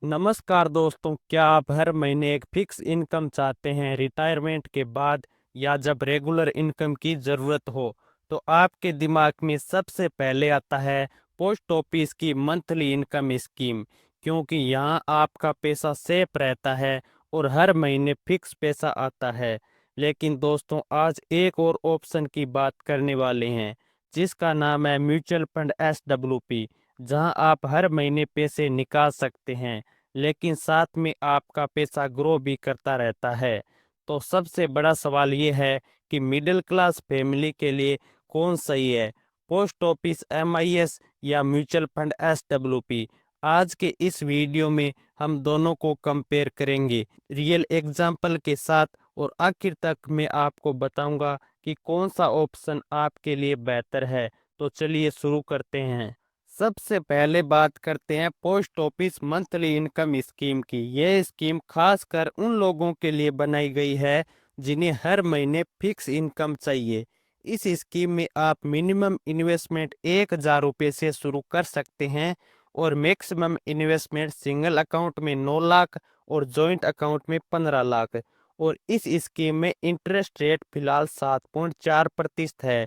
नमस्कार दोस्तों, क्या आप हर महीने एक फिक्स इनकम चाहते हैं रिटायरमेंट के बाद या जब रेगुलर इनकम की ज़रूरत हो? तो आपके दिमाग में सबसे पहले आता है पोस्ट ऑफिस की मंथली इनकम स्कीम, क्योंकि यहाँ आपका पैसा सेफ रहता है और हर महीने फिक्स पैसा आता है। लेकिन दोस्तों, आज एक और ऑप्शन की बात करने वाले हैं, जिसका नाम है म्यूचुअल फंड SWP, जहां आप हर महीने पैसे निकाल सकते हैं, लेकिन साथ में आपका पैसा ग्रो भी करता रहता है। तो सबसे बड़ा सवाल ये है कि मिडिल क्लास फैमिली के लिए कौन सही है, पोस्ट ऑफिस MIS या म्यूचुअल फंड SWP? आज के इस वीडियो में हम दोनों को कंपेयर करेंगे रियल एग्जाम्पल के साथ, और आखिर तक मैं आपको बताऊंगा कि कौन सा ऑप्शन आपके लिए बेहतर है। तो चलिए शुरू करते हैं। सबसे पहले बात करते हैं post office monthly income scheme की। यह स्कीम खासकर उन लोगों के लिए बनाई गई है जिन्हें हर महीने फिक्स इनकम चाहिए। इस स्कीम में आप मिनिमम इन्वेस्टमेंट 1,000 रुपये से शुरू कर सकते हैं और मैक्सिमम इन्वेस्टमेंट सिंगल अकाउंट में 9 लाख और जॉइंट अकाउंट में 15 लाख। और इस स्कीम में इंटरेस्ट रेट फिलहाल 7.4% है।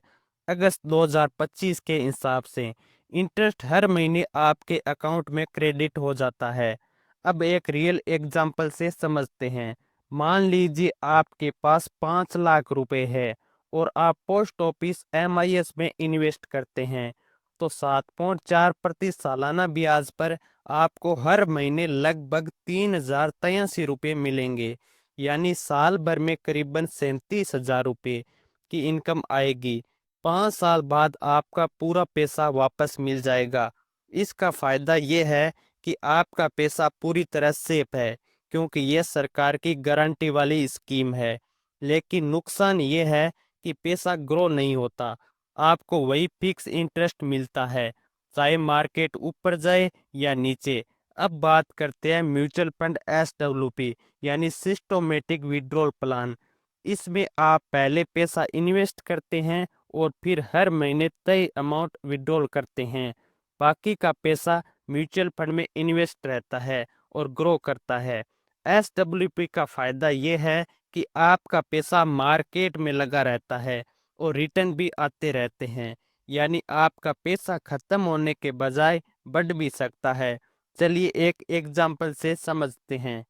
अगस्त 2025 के हिसाब से इंटरेस्ट हर महीने आपके अकाउंट में क्रेडिट हो जाता है। अब एक रियल एग्जांपल से समझते हैं। मान लीजिए आपके पास 5 लाख रुपए है और आप पोस्ट ऑफिस MIS में इन्वेस्ट करते हैं, तो 7.4% सालाना ब्याज पर आपको हर महीने लगभग 3,083 रुपये मिलेंगे। यानी साल भर में करीबन 37,000 रुपये की इनकम आएगी। 5 साल बाद आपका पूरा पैसा वापस मिल जाएगा। इसका फायदा ये है कि आपका पैसा पूरी तरह सेफ है, क्योंकि यह सरकार की गारंटी वाली स्कीम है। लेकिन नुकसान ये है कि पैसा ग्रो नहीं होता, आपको वही फिक्स इंटरेस्ट मिलता है, चाहे मार्केट ऊपर जाए या नीचे। अब बात करते हैं म्यूचुअल फंड SWP, यानी सिस्टोमेटिक विड्रॉल प्लान। इसमें आप पहले पैसा इन्वेस्ट करते हैं और फिर हर महीने तय अमाउंट विड्रॉल करते हैं। बाकी का पैसा म्यूचुअल फंड में इन्वेस्ट रहता है और ग्रो करता है। SWP का फायदा ये है कि आपका पैसा मार्केट में लगा रहता है और रिटर्न भी आते रहते हैं, यानी आपका पैसा खत्म होने के बजाय बढ़ भी सकता है। चलिए एक एग्जाम्पल से समझते हैं।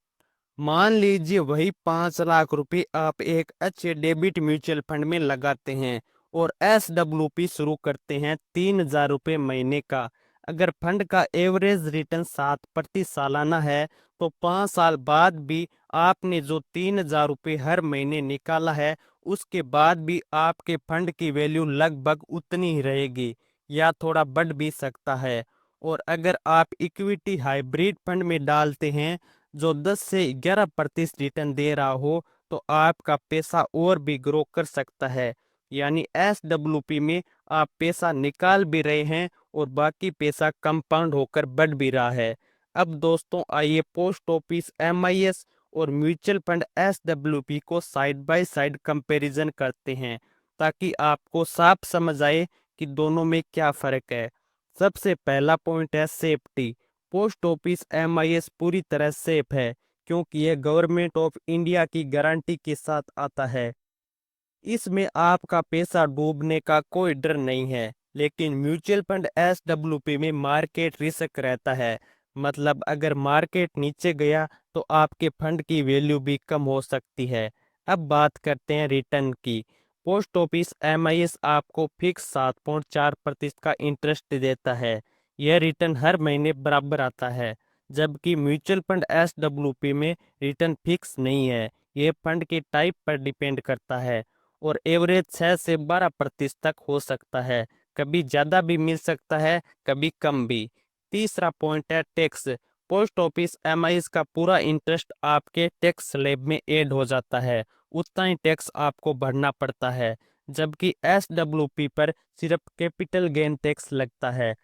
मान लीजिए वही 5 लाख रुपए आप एक अच्छे डेबिट म्यूचुअल फंड में लगाते हैं और SWP शुरू करते हैं 3,000 रुपये महीने का। अगर फंड का एवरेज रिटर्न 7% सालाना है, तो 5 साल बाद भी आपने जो 3,000 रुपये हर महीने निकाला है, उसके बाद भी आपके फंड की वैल्यू लगभग उतनी ही रहेगी या थोड़ा बढ़ भी सकता है। और अगर आप इक्विटी हाइब्रिड फंड में डालते हैं जो 10 से 11% रिटर्न दे रहा हो, तो आपका पैसा और भी ग्रो कर सकता है। यानी SWP में आप पैसा निकाल भी रहे हैं और बाकी पैसा कंपाउंड होकर बढ़ भी रहा है। अब दोस्तों, आइए पोस्ट ऑफिस MIS और म्यूचुअल फंड SWP को साइड बाय साइड कंपैरिजन करते हैं, ताकि आपको साफ समझ आए कि दोनों में क्या फर्क है। सबसे पहला पॉइंट है सेफ्टी। पोस्ट ऑफिस MIS पूरी तरह सेफ है, क्योंकि यह गवर्नमेंट ऑफ इंडिया की गारंटी के साथ आता है। इसमें आपका पैसा डूबने का कोई डर नहीं है। लेकिन म्यूचुअल फंड SWP में मार्केट रिस्क रहता है, मतलब अगर मार्केट नीचे गया तो आपके फंड की वैल्यू भी कम हो सकती है। अब बात करते हैं रिटर्न की। पोस्ट ऑफिस MIS आपको फिक्स 7.4% का इंटरेस्ट देता है। यह रिटर्न हर महीने बराबर आता है, जबकि म्यूचुअल फंड SWP में रिटर्न फिक्स नहीं है। यह फंड के टाइप पर डिपेंड करता है और एवरेज 6 से 12% तक हो सकता है। कभी ज़्यादा भी मिल सकता है, कभी कम भी। तीसरा पॉइंट है टैक्स। पोस्ट ऑफिस MIS का पूरा इंटरेस्ट आपके टैक्स स्लैब में ऐड हो जाता है, उतना ही टैक्स आपको भरना पड़ता है, जबकि SWP पर सिर्फ कैपिटल गेन टैक्स लगता है।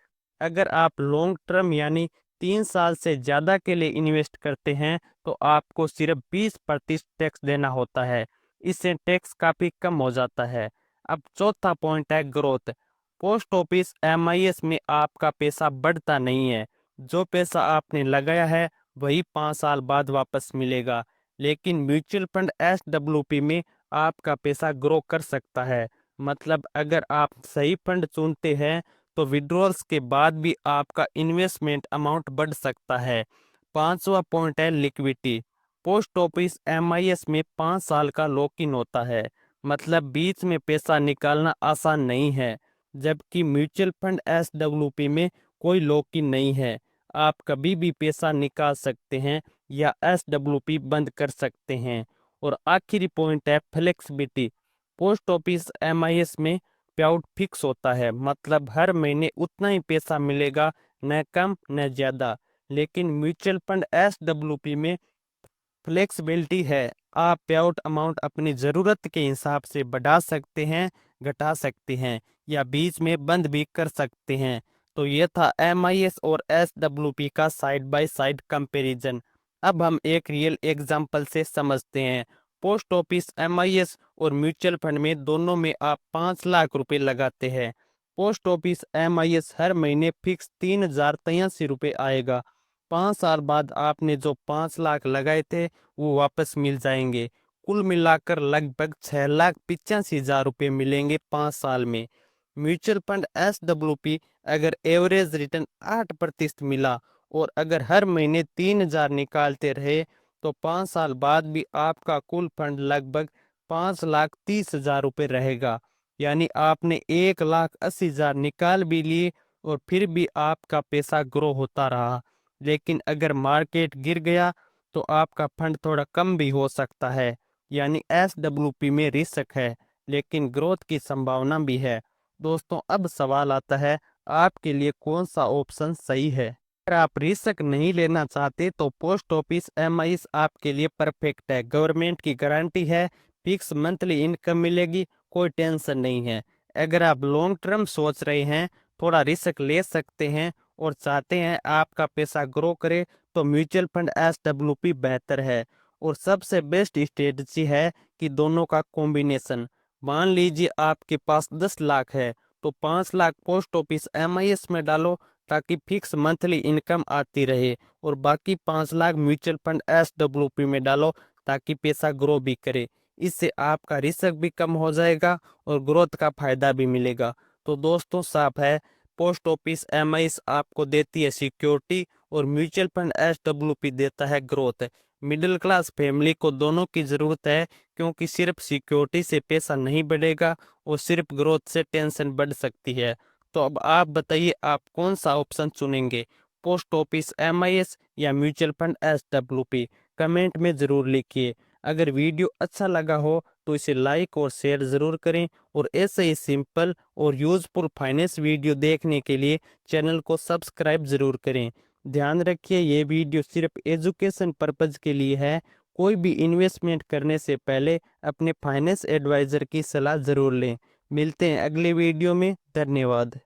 अगर आप लॉन्ग टर्म यानी 3 साल से ज़्यादा के लिए इन्वेस्ट करते हैं, तो आपको सिर्फ 20% टैक्स देना होता है। इससे टैक्स काफी कम हो जाता है। अब चौथा पॉइंट है ग्रोथ। पोस्ट ऑफिस MIS में आपका पैसा बढ़ता नहीं है। जो पैसा आपने लगाया है वही 5 साल बाद वापस मिलेगा। लेकिन म्यूचुअल फंड SWP में आपका पैसा ग्रो कर सकता है। मतलब अगर आप सही फंड चुनते हैं तो विड्रॉल्स के बाद भी आपका इन्वेस्टमेंट अमाउंट बढ़ सकता है। पांचवा पॉइंट है लिक्विडिटी। पोस्ट ऑफिस MIS में 5 साल का लॉक इन होता है। मतलब बीच में पैसा निकालना आसान नहीं है। जबकि म्यूचुअल फंड SWP में कोई लॉक इन नहीं है। आप कभी भी पैसा निकाल सकते हैं या SWP बंद कर सकते हैं। और आखिरी पॉइंट है फ्लेक्सिबिलिटी। पोस्ट ऑफिस MIS में पेआउट फिक्स होता है। मतलब हर महीने उतना ही पैसा मिलेगा, न कम न ज्यादा। लेकिन म्यूचुअल फंड SWP में फ्लेक्सिबिलिटी है। आप पेआउट अमाउंट अपनी ज़रूरत के हिसाब से बढ़ा सकते हैं, घटा सकते हैं या बीच में बंद भी कर सकते हैं। तो ये था MIS और SWP का साइड बाय साइड कंपैरिजन। अब हम एक रियल एग्जांपल से समझते हैं। पोस्ट ऑफिस MIS और म्यूचुअल फंड में दोनों में आप 5 लाख रुपए लगाते हैं। पोस्ट ऑफिस MIS हर महीने फिक्स 3,083 रुपये आएगा। 5 साल बाद आपने जो 5 लाख लगाए थे वो वापस मिल जाएंगे। कुल मिलाकर लगभग 6,85,000 रुपये मिलेंगे 5 साल में। म्यूचुअल फंड SWP अगर एवरेज रिटर्न 8% मिला और अगर हर महीने 3,000 निकालते रहे तो 5 साल बाद भी आपका कुल फंड लगभग 5,30,000 रुपये रहेगा। यानी आपने 1,80,000 निकाल भी लिए और फिर भी आपका पैसा ग्रो होता रहा। लेकिन अगर मार्केट गिर गया तो आपका फंड थोड़ा कम भी हो सकता है। यानी SWP में रिस्क है लेकिन ग्रोथ की संभावना भी है। दोस्तों अब सवाल आता है, आपके लिए कौन सा ऑप्शन सही है? अगर आप रिस्क नहीं लेना चाहते तो पोस्ट ऑफिस MIS आपके लिए परफेक्ट है। गवर्नमेंट की गारंटी है, फिक्स मंथली इनकम मिलेगी, कोई टेंशन नहीं है। अगर आप लॉन्ग टर्म सोच रहे हैं, थोड़ा रिस्क ले सकते हैं और चाहते हैं आपका पैसा ग्रो करे तो म्यूचुअल फंड SWP बेहतर है। और सबसे बेस्ट स्ट्रेटजी है कि दोनों का कॉम्बिनेशन। मान लीजिए आपके पास 10 लाख है तो 5 लाख पोस्ट ऑफिस MIS में डालो ताकि फिक्स मंथली इनकम आती रहे और बाकी 5 लाख म्यूचुअल फंड SWP में डालो ताकि पैसा ग्रो भी करे। इससे आपका रिस्क भी कम हो जाएगा और ग्रोथ का फायदा भी मिलेगा। तो दोस्तों साफ है, पोस्ट ऑफिस MIS आपको देती है सिक्योरिटी और म्यूचुअल फंड SWP देता है ग्रोथ। मिडिल क्लास फैमिली को दोनों की जरूरत है क्योंकि सिर्फ सिक्योरिटी से पैसा नहीं बढ़ेगा और सिर्फ ग्रोथ से टेंशन बढ़ सकती है। तो अब आप बताइए आप कौन सा ऑप्शन चुनेंगे, पोस्ट ऑफिस MIS या म्यूचुअल फंड SWP? कमेंट में ज़रूर लिखिए। अगर वीडियो अच्छा लगा हो तो इसे लाइक और शेयर ज़रूर करें और ऐसे ही सिंपल और यूज़फुल फाइनेंस वीडियो देखने के लिए चैनल को सब्सक्राइब ज़रूर करें। ध्यान रखिए ये वीडियो सिर्फ एजुकेशन पर्पज़ के लिए है। कोई भी इन्वेस्टमेंट करने से पहले अपने फाइनेंस एडवाइज़र की सलाह ज़रूर लें। मिलते हैं अगले वीडियो में। धन्यवाद।